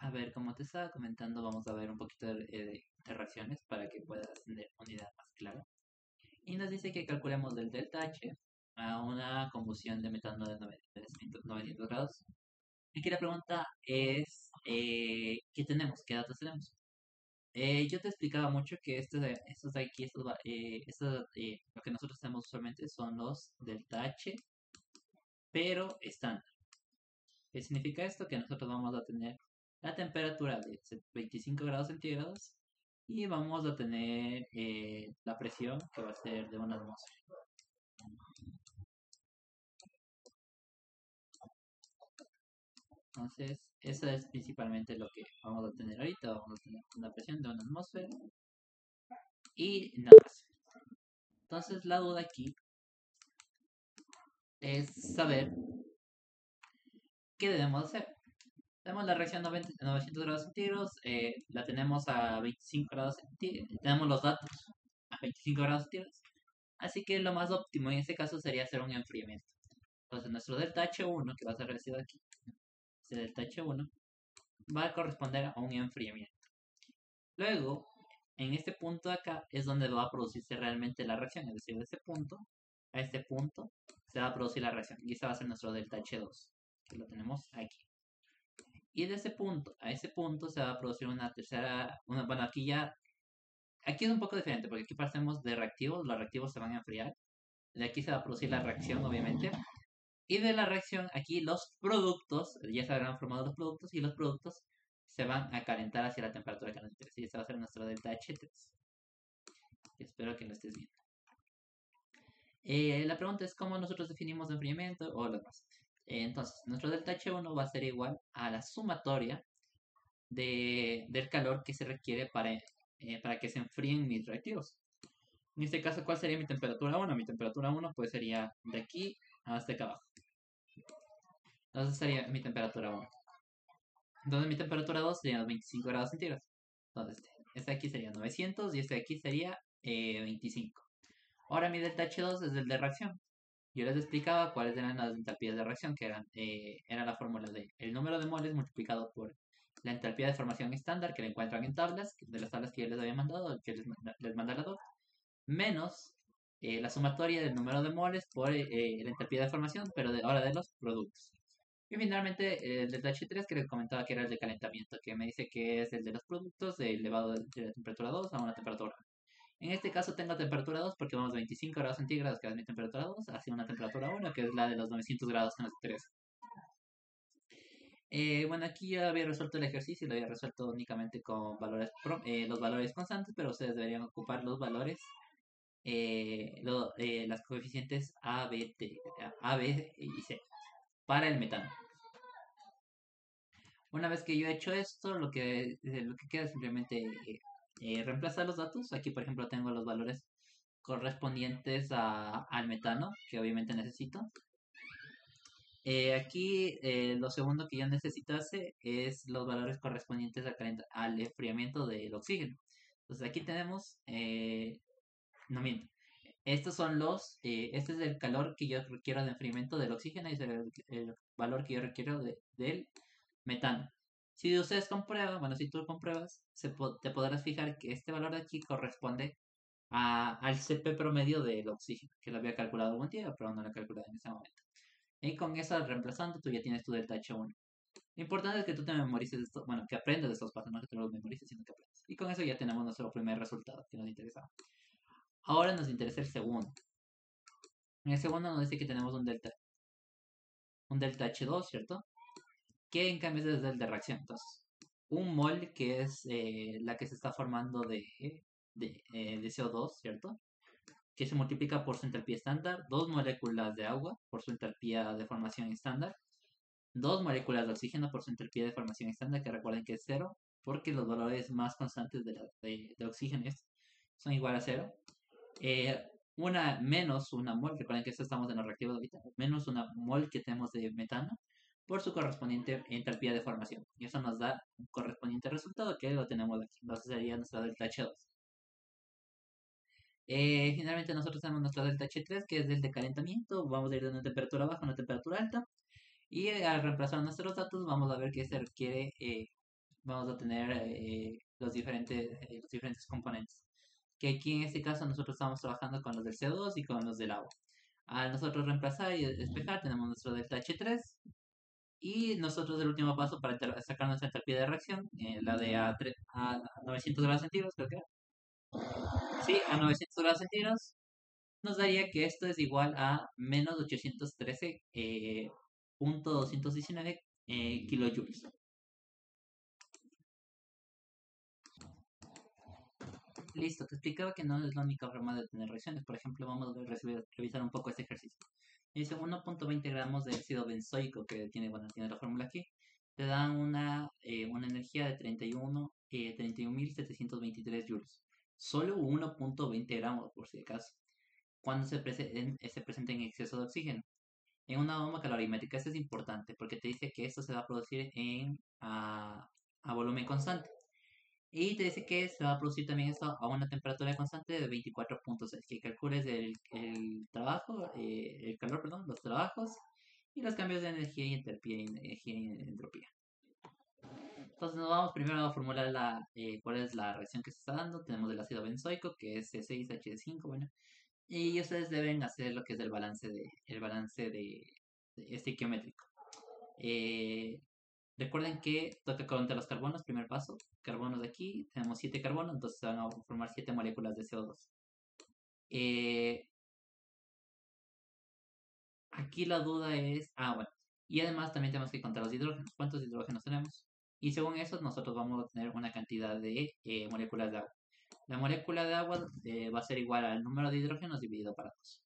A ver, como te estaba comentando, vamos a ver un poquito de reacciones para que puedas tener una idea más clara. Y nos dice que calculemos del delta H a una combustión de metano de 900 grados. Y que la pregunta es, ¿qué tenemos? ¿Qué datos tenemos? Yo te explicaba mucho que estos de aquí, lo que nosotros tenemos usualmente son los delta H, pero estándar. ¿Qué significa esto? Que nosotros vamos a tener la temperatura de 25 grados centígrados y vamos a tener la presión que va a ser de una atmósfera. Entonces, eso es principalmente lo que vamos a tener ahorita. Vamos a tener una presión de una atmósfera y nada más. Entonces, la duda aquí es saber qué debemos hacer. Tenemos la reacción 900 grados centígrados, la tenemos a 25 grados centígrados, tenemos los datos a 25 grados centígrados. Así que lo más óptimo en este caso sería hacer un enfriamiento. Entonces nuestro delta H1, que va a ser recibido aquí, ese delta H1, va a corresponder a un enfriamiento. Luego, en este punto de acá es donde va a producirse realmente la reacción, es decir, de este punto a este punto se va a producir la reacción. Y este va a ser nuestro delta H2, que lo tenemos aquí. Y de ese punto a ese punto se va a producir una tercera, bueno, aquí es un poco diferente, porque aquí pasemos de reactivos, los reactivos se van a enfriar. De aquí se va a producir la reacción, obviamente. Y de la reacción, aquí los productos, ya se habrán formado los productos, y los productos se van a calentar hacia la temperatura que nos interesa. Y este va a ser nuestro delta H3. Espero que lo estés viendo. La pregunta es cómo nosotros definimos enfriamiento o lo demás. Entonces, nuestro delta H1 va a ser igual a la sumatoria del calor que se requiere para que se enfríen mis reactivos. En este caso, ¿cuál sería mi temperatura 1? Mi temperatura 1 pues sería de aquí hasta acá abajo. Entonces sería mi temperatura 1. Entonces mi temperatura 2 sería 25 grados centígrados. Entonces este de aquí sería 900 y este de aquí sería 25. Ahora mi delta H2 es el de reacción. Yo les explicaba cuáles eran las entalpías de reacción, que era la fórmula de el número de moles multiplicado por la entalpía de formación estándar que la encuentran en tablas, de las tablas que yo les había mandado, que les mandé la doc, menos la sumatoria del número de moles por la entalpía de formación, pero ahora de los productos. Y finalmente el delta H3 que les comentaba que era el de calentamiento, que me dice que es el de los productos elevado de la temperatura 2 a una temperatura 1. En este caso tengo temperatura 2 porque vamos a 25 grados centígrados, que es mi temperatura 2, hacia una temperatura 1, que es la de los 900 grados que nos interesa. Bueno, aquí ya había resuelto el ejercicio, lo había resuelto únicamente con los valores constantes, pero ustedes deberían ocupar los valores, las coeficientes A, B, y C para el metano. Una vez que yo he hecho esto, lo que queda es simplemente reemplazar los datos. Aquí, por ejemplo, tengo los valores correspondientes al metano, que obviamente necesito. Aquí lo segundo que yo necesitase es los valores correspondientes al enfriamiento del oxígeno. Entonces aquí tenemos, no miento, estos son este es el calor que yo requiero de enfriamiento del oxígeno y es el valor que yo requiero del metano. Si ustedes comprueban, bueno, si tú compruebas, te podrás fijar que este valor de aquí corresponde al CP promedio del oxígeno, que lo había calculado algún día, pero no lo he calculado en ese momento. Y con eso reemplazando, tú ya tienes tu delta H1. Lo importante es que tú te memorices esto, bueno, que aprendas de estos pasos, no que te los memorices, sino que aprendas. Y con eso ya tenemos nuestro primer resultado que nos interesaba. Ahora nos interesa el segundo. En el segundo nos dice que tenemos un delta H2, ¿cierto? Que en cambio es el de reacción. Entonces, un mol que es la que se está formando de CO2, ¿cierto? Que se multiplica por su entalpía estándar, dos moléculas de agua por su entalpía de formación estándar, dos moléculas de oxígeno por su entalpía de formación estándar, que recuerden que es cero, porque los valores más constantes de oxígeno son igual a cero. Una menos una mol, recuerden que esto estamos en los reactivos ahorita, menos una mol que tenemos de metano por su correspondiente entalpía de formación. Y eso nos da un correspondiente resultado que lo tenemos aquí. Entonces sería nuestra delta H2. Finalmente nosotros tenemos nuestra delta H3 que es del de calentamiento. Vamos a ir de una temperatura baja a una temperatura alta. Y al reemplazar nuestros datos vamos a ver que se requiere vamos a tener los diferentes componentes. Que aquí en este caso nosotros estamos trabajando con los del CO2 y con los del agua. Al nosotros reemplazar y despejar, tenemos nuestro delta H3 y nosotros el último paso para sacar nuestra entropía de reacción, la de a 900 grados centígrados, creo que era. Sí, a 900 grados centígrados, nos daría que esto es igual a menos 813 punto 219 kilojoules. Listo, te explicaba que no es la única forma de tener reacciones. Por ejemplo, vamos a revisar un poco este ejercicio. Dice 1.20 gramos de ácido benzoico, que tiene, bueno, tiene la fórmula aquí, te dan una energía de 31.723 joules. Solo 1.20 gramos, por si acaso, cuando se presenta en exceso de oxígeno. En una bomba calorimétrica, esto es importante porque te dice que esto se va a producir a volumen constante. Y te dice que se va a producir también esto a una temperatura constante de 24.6, que calcules el trabajo, el calor, perdón, los trabajos y los cambios de energía y energía y entropía. Entonces nos vamos primero a formular cuál es la reacción que se está dando. Tenemos el ácido benzoico, que es C6H5, bueno, y ustedes deben hacer lo que es el balance de estequiométrico. Eh, Recuerden que toca contar los carbonos, primer paso. Carbonos de aquí, tenemos 7 carbonos, entonces se van a formar 7 moléculas de CO2. Eh, Aquí la duda es, bueno, y además también tenemos que contar los hidrógenos. ¿Cuántos hidrógenos tenemos? Y según eso, nosotros vamos a tener una cantidad de moléculas de agua. La molécula de agua va a ser igual al número de hidrógenos dividido para 2.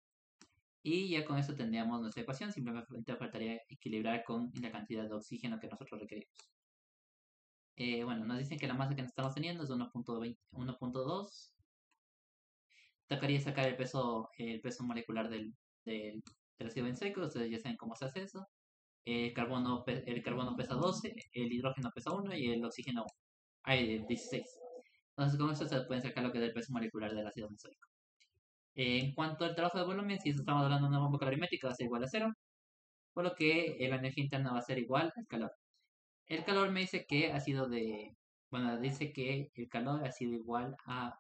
Y ya con eso tendríamos nuestra ecuación, simplemente faltaría equilibrar con la cantidad de oxígeno que nosotros requerimos. Bueno, nos dicen que la masa que estamos teniendo es 1.2. Tocaría sacar el peso molecular del ácido benzoico, ustedes ya saben cómo se hace eso. El carbono pesa 12, el hidrógeno pesa 1 y el oxígeno hay 16. Entonces con eso se pueden sacar lo que es el peso molecular del ácido benzoico. En cuanto al trabajo de volumen, si estamos hablando de una bomba calorimétrica, va a ser igual a 0, por lo que la energía interna va a ser igual al calor. El calor me dice que ha sido bueno, dice que el calor ha sido igual a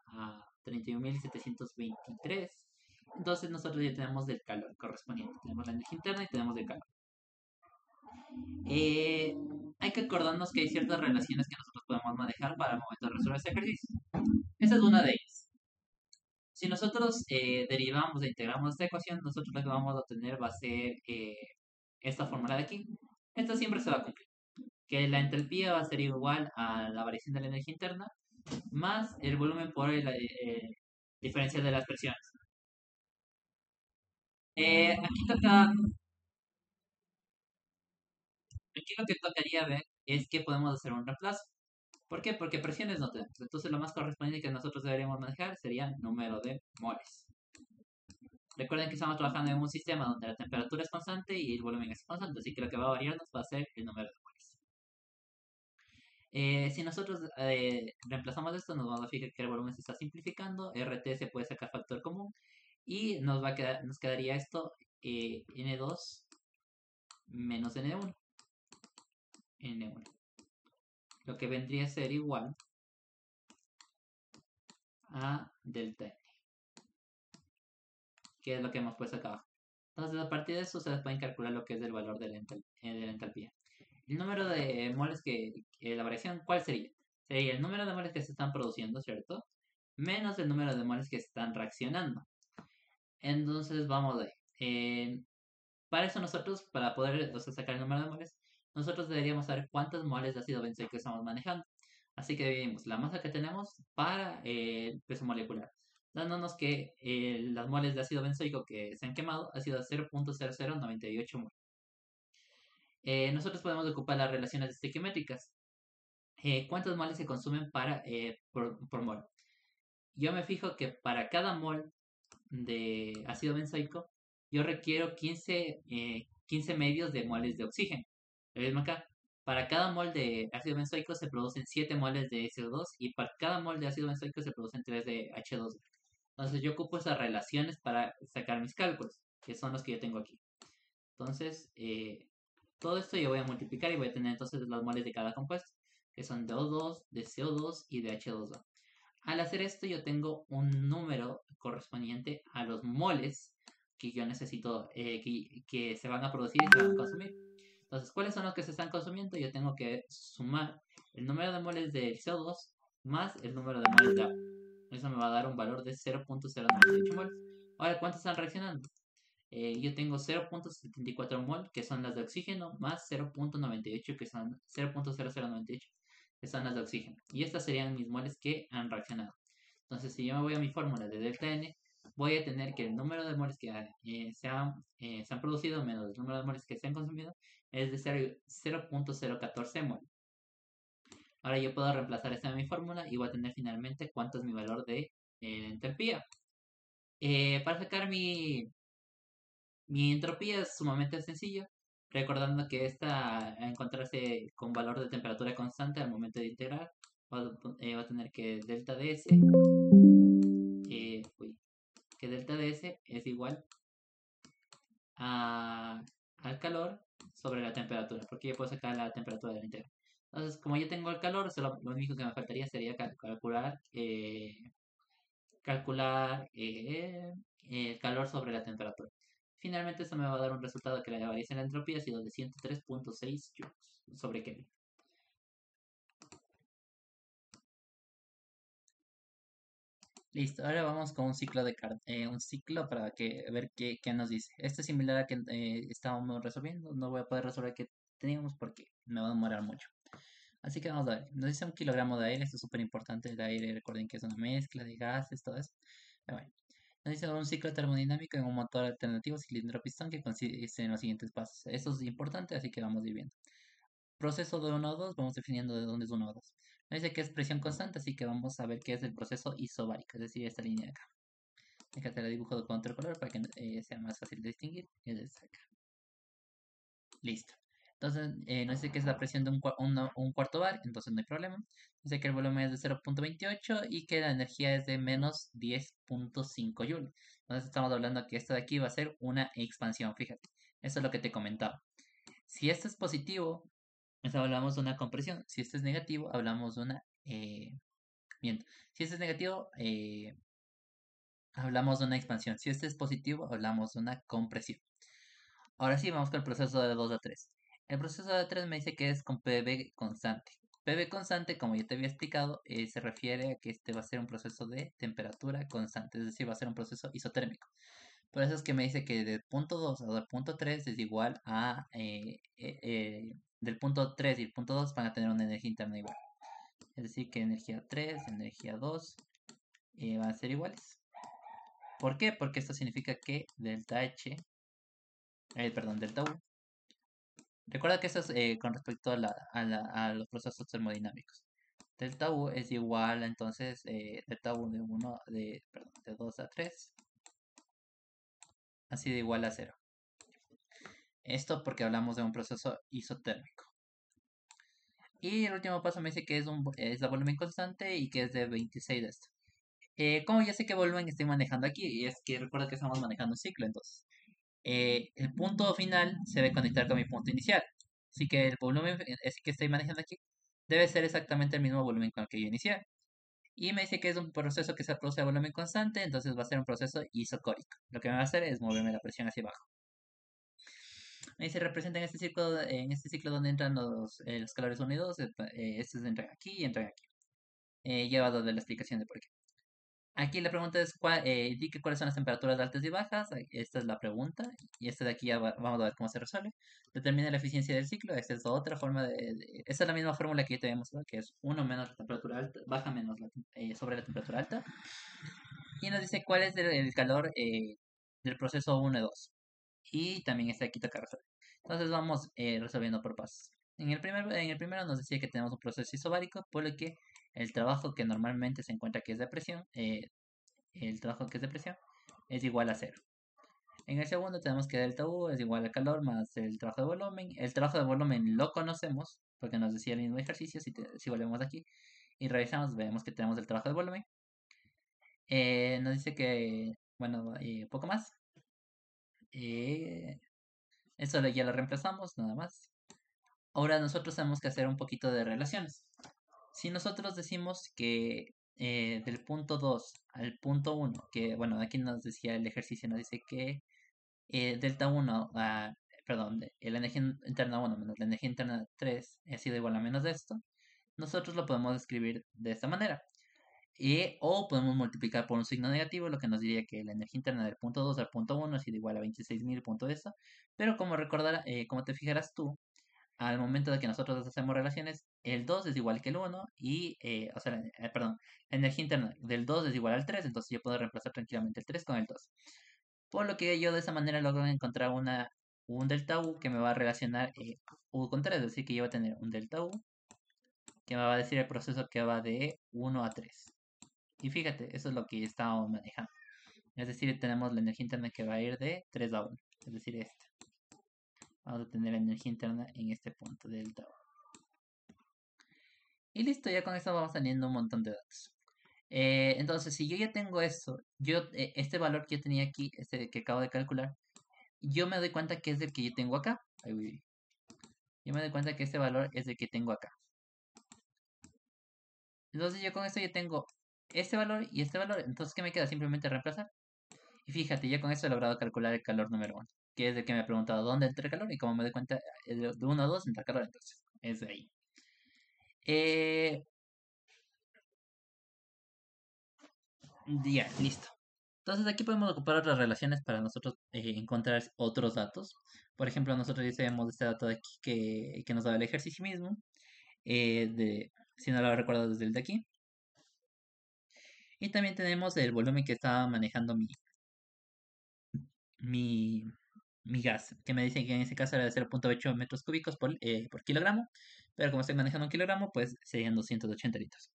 31.723. Entonces nosotros ya tenemos del calor correspondiente. Tenemos la energía interna y tenemos el calor. Eh, Hay que acordarnos que hay ciertas relaciones que nosotros podemos manejar para el momento de resolver este ejercicio. Esa es una de ellas. Si nosotros derivamos e integramos esta ecuación, nosotros lo que vamos a obtener va a ser esta fórmula de aquí. Esta siempre se va a cumplir. Que la entropía va a ser igual a la variación de la energía interna más el volumen por la diferencia de las presiones. Aquí lo que tocaría ver es que podemos hacer un reemplazo. ¿Por qué? Porque presiones no tenemos. Entonces lo más correspondiente que nosotros deberíamos manejar sería el número de moles. Recuerden que estamos trabajando en un sistema donde la temperatura es constante y el volumen es constante, así que lo que va a variarnos va a ser el número de moles. Si nosotros reemplazamos esto, nos vamos a fijar que el volumen se está simplificando, RT se puede sacar factor común y nos quedaría esto N2 menos N1. N1. Lo que vendría a ser igual a delta N, que es lo que hemos puesto acá abajo. Entonces, a partir de eso, ustedes pueden calcular lo que es el valor de la entalpía. El número de moles la variación, ¿cuál sería? Sería el número de moles que se están produciendo, ¿cierto? Menos el número de moles que se están reaccionando. Entonces, vamos a ver. Para eso nosotros, para poder sacar el número de moles, nosotros deberíamos saber cuántos moles de ácido benzoico estamos manejando. Así que dividimos la masa que tenemos para el peso molecular, dándonos que las moles de ácido benzoico que se han quemado ha sido 0.0098 mol. Nosotros podemos ocupar las relaciones estequiométricas. ¿Cuántos moles se consumen por mol? Yo me fijo que para cada mol de ácido benzoico yo requiero 15 medios de moles de oxígeno. Lo mismo acá. Para cada mol de ácido benzoico se producen 7 moles de SO2 y para cada mol de ácido benzoico se producen 3 de H2. Entonces yo ocupo esas relaciones para sacar mis cálculos, que son los que yo tengo aquí. Entonces, todo esto yo voy a multiplicar y voy a tener entonces los moles de cada compuesto. que son de O2, de CO2 y de H2O. Al hacer esto yo tengo un número correspondiente a los moles que yo necesito, que se van a producir y se van a consumir. Entonces, ¿cuáles son los que se están consumiendo? Yo tengo que sumar el número de moles del CO2 más el número de moles de agua. Eso me va a dar un valor de 0.098 moles. Ahora, ¿cuántos están reaccionando? Yo tengo 0.74 mol, que son las de oxígeno, más 0.98, que son 0.0098, que son las de oxígeno. Y estas serían mis moles que han reaccionado. Entonces, si yo me voy a mi fórmula de delta N, voy a tener que el número de moles que se han producido menos el número de moles que se han consumido es de 0.014 mol. Ahora yo puedo reemplazar esta en mi fórmula y voy a tener finalmente cuánto es mi valor de entropía. Para sacar mi entropía es sumamente sencillo, recordando que esta, a encontrarse con valor de temperatura constante al momento de integrar, va a tener que delta ds, que delta ds es igual a, al calor sobre la temperatura, porque yo puedo sacar la temperatura del integral. Entonces, como yo tengo el calor, lo único que me faltaría sería calcular el calor sobre la temperatura. Finalmente, eso me va a dar un resultado que la variación de la entropía ha sido de 103.6 joules sobre Kelvin. Listo, ahora vamos con un ciclo un ciclo para ver qué nos dice. Este es similar a que estábamos resolviendo. No voy a poder resolver que teníamos porque me va a demorar mucho. Así que vamos a ver. Nos dice 1 kilogramo de aire. Esto es súper importante. El aire, recuerden que es una mezcla de gases, todo eso. Pero bueno. Nos dice un ciclo termodinámico en un motor alternativo cilindro-pistón que consiste en los siguientes pasos. Esto es importante, así que vamos viviendo. Proceso de 1 o 2, vamos definiendo de dónde es 1 o 2. Nos dice que es presión constante, así que vamos a ver qué es el proceso isobárico, es decir, esta línea de acá. Déjate la dibujo con otro color para que sea más fácil de distinguir. Es esta acá. Listo. Entonces, nos dice que es la presión de un cuarto bar, entonces no hay problema. Dice que el volumen es de 0.28 y que la energía es de menos 10.5 joules. Entonces estamos hablando que esto de aquí va a ser una expansión, fíjate. Eso es lo que te comentaba. Si esto es positivo, entonces hablamos de una compresión. Si esto es negativo, hablamos de una... miento. Si esto es negativo, hablamos de una expansión. Si este es positivo, hablamos de una compresión. Ahora sí, vamos con el proceso de 2 a 3. El proceso de 3 me dice que es con PV constante. PV constante, como ya te había explicado, se refiere a que este va a ser un proceso de temperatura constante, es decir, va a ser un proceso isotérmico. Por eso es que me dice que del punto 2 al punto 3 es igual a... del punto 3 y el punto 2 van a tener una energía interna igual. Es decir, que energía 3, energía 2 van a ser iguales. ¿Por qué? Porque esto significa que delta H, perdón, delta U. Recuerda que esto es con respecto a los procesos termodinámicos. Delta U es igual, entonces, delta U de 2 a 3 ha sido igual a 0. Esto porque hablamos de un proceso isotérmico. Y el último paso me dice que es la volumen constante y que es de 26 de esto. Como ya sé qué volumen estoy manejando aquí, y es que recuerda que estamos manejando un ciclo, entonces. El punto final se debe conectar con mi punto inicial. Así que el volumen es que estoy manejando aquí debe ser exactamente el mismo volumen con el que yo inicié. Y me dice que es un proceso que se produce a volumen constante, entonces va a ser un proceso isocórico. Lo que me va a hacer es moverme la presión hacia abajo. Me dice, representa en este ciclo donde entran los calores unidos, estos entran aquí y entran aquí. Llevado de la explicación de por qué. Aquí la pregunta es, indique cuáles son las temperaturas altas y bajas. Esta es la pregunta. Y esta de aquí ya vamos a ver cómo se resuelve. Determina la eficiencia del ciclo. Esta es otra forma esta es la misma fórmula que ya te había mostrado, que es 1 menos la temperatura alta, baja menos sobre la temperatura alta. Y nos dice cuál es el calor del proceso 1 y 2. Y también está aquí toca resolver. Entonces vamos resolviendo por pasos. En el primero nos decía que tenemos un proceso isobárico, por lo que el trabajo que normalmente se encuentra que es de presión, el trabajo que es de presión, es igual a 0. En el segundo tenemos que delta U es igual al calor más el trabajo de volumen. El trabajo de volumen lo conocemos porque nos decía el mismo ejercicio. Si volvemos aquí y revisamos, vemos que tenemos el trabajo de volumen. Nos dice que, bueno, poco más. Eso ya lo reemplazamos, nada más. Ahora nosotros tenemos que hacer un poquito de relaciones. Si nosotros decimos que del punto 2 al punto uno, que bueno, aquí nos decía el ejercicio, nos dice que delta uno perdón, la energía interna uno menos la energía interna 3 ha sido igual a menos de esto, nosotros lo podemos escribir de esta manera. O podemos multiplicar por un signo negativo, lo que nos diría que la energía interna del punto 2 al punto uno ha sido igual a 26.000 punto esto. Pero como recordar, como te fijarás tú, al momento de que nosotros hacemos relaciones, el 2 es igual que el uno y, o sea, perdón, la energía interna del 2 es igual al 3, entonces yo puedo reemplazar tranquilamente el 3 con el 2. Por lo que yo de esa manera logro encontrar un delta U que me va a relacionar U con 3, es decir, que yo voy a tener un delta U que me va a decir el proceso que va de 1 a 3. Y fíjate, eso es lo que estábamos manejando. Es decir, tenemos la energía interna que va a ir de 3 a 1, es decir, esta. Vamos a tener la energía interna en este punto delta U. Y listo, ya con esto vamos teniendo un montón de datos. Entonces, si yo ya tengo eso, este valor que yo tenía aquí, este que acabo de calcular, yo me doy cuenta que es el que yo tengo acá. Yo me doy cuenta que este valor es el que tengo acá. Entonces yo con esto ya tengo este valor y este valor. Entonces, ¿qué me queda? Simplemente reemplazar. Y fíjate, ya con esto he logrado calcular el calor número 1, que es el que me ha preguntado dónde entra el calor. Y como me doy cuenta, de 1 a 2 entra calor, entonces es de ahí. Eh, ya, listo. Entonces aquí podemos ocupar otras relaciones para nosotros encontrar otros datos. Por ejemplo, nosotros ya sabemos este dato de aquí que nos da el ejercicio mismo. Si no lo recuerdo desde el de aquí. Y también tenemos el volumen que estaba manejando mi, mi gas, que me dicen que en ese caso era de 0.8 metros cúbicos por kilogramo. Pero como estoy manejando un kilogramo, pues serían 280 litros.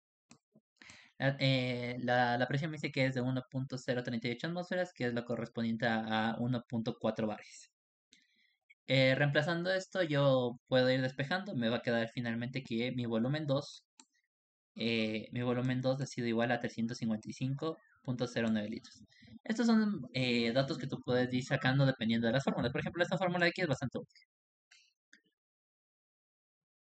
La presión me dice que es de 1.038 atmósferas, que es lo correspondiente a 1.4 bares. Reemplazando esto, yo puedo ir despejando. Me va a quedar finalmente que mi volumen 2 ha sido igual a 355.09 litros. Estos son datos que tú puedes ir sacando dependiendo de las fórmulas. Por ejemplo, esta fórmula de aquí es bastante útil.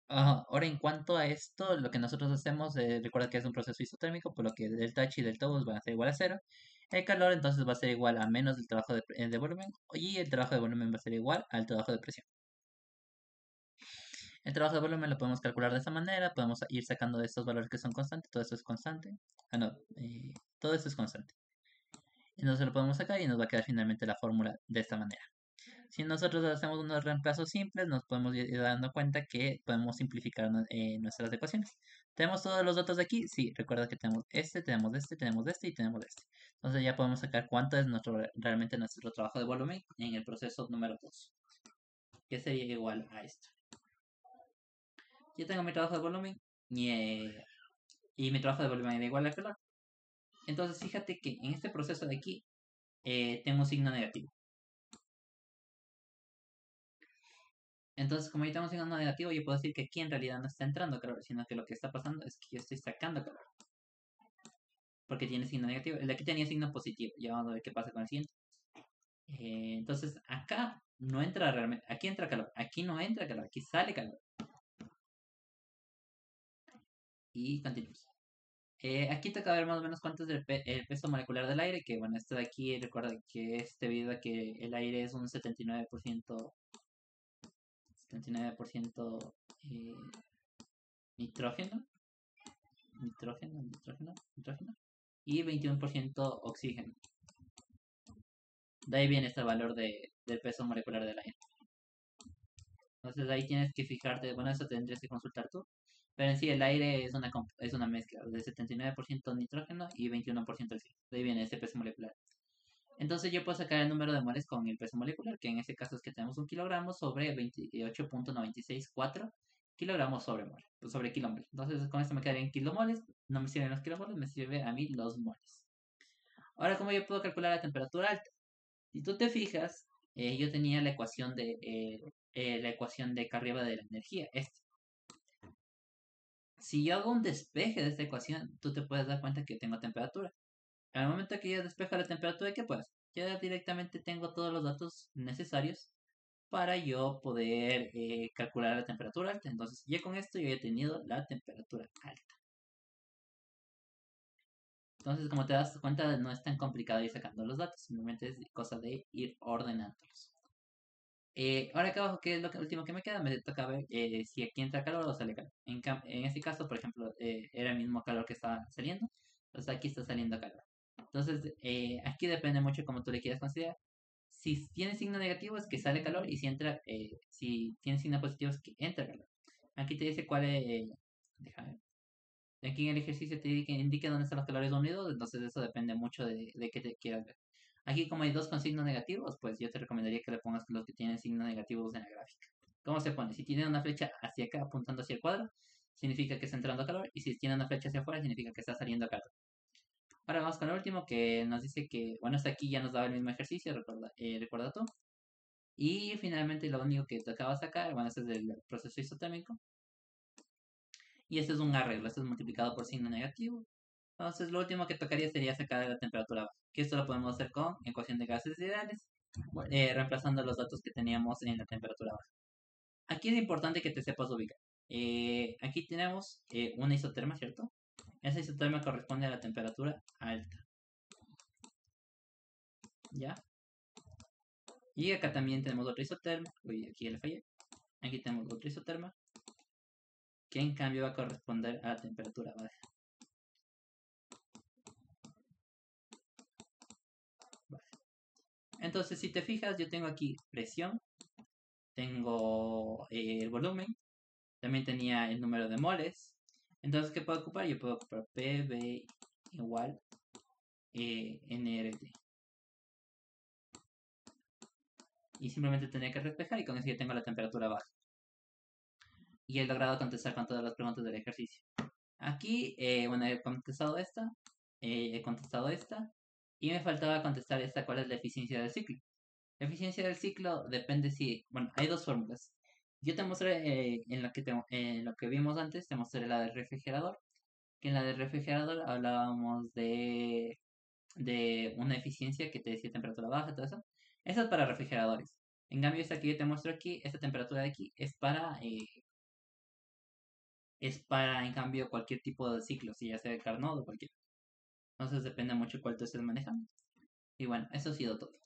Ahora, en cuanto a esto, lo que nosotros hacemos, recuerda que es un proceso isotérmico, por lo que delta H y delta U van a ser igual a cero. El calor entonces va a ser igual a menos del trabajo de volumen y el trabajo de volumen va a ser igual al trabajo de presión. El trabajo de volumen lo podemos calcular de esta manera, podemos ir sacando de estos valores que son constantes, todo esto es constante. No, todo esto es constante. Entonces lo podemos sacar y nos va a quedar finalmente la fórmula de esta manera. Si nosotros hacemos unos reemplazos simples, nos podemos ir dando cuenta que podemos simplificar nuestras ecuaciones. ¿Tenemos todos los datos de aquí? Sí, recuerda que tenemos este, tenemos este, tenemos este y tenemos este. Entonces ya podemos sacar cuánto es realmente nuestro trabajo de volumen en el proceso número 2, que sería igual a esto. Yo tengo mi trabajo de volumen y mi trabajo de volumen es igual al calor. Entonces fíjate que en este proceso de aquí tengo un signo negativo. Entonces, como yo tengo un signo negativo, yo puedo decir que aquí en realidad no está entrando calor, sino que lo que está pasando es que yo estoy sacando calor. Porque tiene signo negativo. El de aquí tenía signo positivo. Ya vamos a ver qué pasa con el siguiente. Entonces, acá no entra realmente. Aquí entra calor. Aquí no entra calor. Aquí sale calor. Y continuamos. Aquí toca ver más o menos cuánto es el peso molecular del aire. Que bueno, esto de aquí recuerda que es debido a que el aire es un 79% nitrógeno. Nitrógeno. Y 21% oxígeno. De ahí viene este valor del peso molecular del aire. Entonces ahí tienes que fijarte, bueno, eso tendrías que consultar tú. Pero en sí el aire es una mezcla de 79% nitrógeno y 21% oxígeno. De ahí viene ese peso molecular. Entonces yo puedo sacar el número de moles con el peso molecular, que en este caso es que tenemos 1 kilogramo sobre 28.964 kilogramos sobre kilomol. Entonces con esto me quedarían kilomoles, no me sirven los kilomoles, me sirve a mí los moles. Ahora, ¿cómo yo puedo calcular la temperatura alta? Si tú te fijas, yo tenía la ecuación de acá arriba de la energía. Si yo hago un despeje de esta ecuación, tú te puedes dar cuenta que tengo temperatura. Al momento que yo despejo la temperatura, ¿qué pasa? Ya directamente tengo todos los datos necesarios para yo poder calcular la temperatura alta. Entonces, ya con esto yo he tenido la temperatura alta. Entonces, como te das cuenta, no es tan complicado ir sacando los datos, simplemente es cosa de ir ordenándolos. Ahora acá abajo, ¿qué es lo último que me queda? Me toca ver si aquí entra calor o sale calor. En este caso, por ejemplo, era el mismo calor que estaba saliendo, entonces aquí está saliendo calor. Entonces, aquí depende mucho de cómo tú le quieras considerar. Si tiene signo negativo es que sale calor y si tiene signo positivo es que entra calor. Aquí te dice cuál es, déjame ver. Aquí en el ejercicio te indica dónde están los calores unidos, entonces eso depende mucho de qué te quieras ver. Aquí como hay dos con signos negativos, pues yo te recomendaría que le pongas los que tienen signos negativos en la gráfica. ¿Cómo se pone? Si tiene una flecha hacia acá apuntando hacia el cuadro, significa que está entrando calor, y si tiene una flecha hacia afuera, significa que está saliendo calor. Ahora vamos con el último que nos dice que, bueno, hasta aquí ya nos daba el mismo ejercicio, recuerda tú. Y finalmente lo único que tocaba sacar, bueno, este es del proceso isotérmico. Y este es un arreglo, este es multiplicado por signo negativo. Entonces lo último que tocaría sería sacar la temperatura baja, que esto lo podemos hacer con ecuación de gases ideales, reemplazando los datos que teníamos en la temperatura baja. Aquí es importante que te sepas ubicar. Aquí tenemos una isoterma, ¿cierto? Esa isoterma corresponde a la temperatura alta. ¿Ya? Y acá también tenemos otra isoterma. Uy, aquí le fallé. Aquí tenemos otra isoterma, que en cambio va a corresponder a la temperatura baja. Vale. Entonces, si te fijas, yo tengo aquí presión, tengo el volumen, también tenía el número de moles. Entonces, ¿qué puedo ocupar? Yo puedo ocupar PV igual NRT. Y simplemente tenía que reflejar y con eso ya tengo la temperatura baja. Y he logrado contestar con todas las preguntas del ejercicio. Aquí, bueno, he contestado esta, y me faltaba contestar esta, ¿cuál es la eficiencia del ciclo? La eficiencia del ciclo depende si, bueno, hay dos fórmulas. Yo te mostré en lo que vimos antes, te mostré la del refrigerador, que en la del refrigerador hablábamos de una eficiencia que te decía temperatura baja, todo eso. Eso es para refrigeradores. En cambio, esta que yo te muestro aquí, esta temperatura de aquí, es para, en cambio, cualquier tipo de ciclo, si ya sea de Carnot o cualquier. Entonces depende mucho cuál tú estés manejando. Y bueno, eso ha sido todo.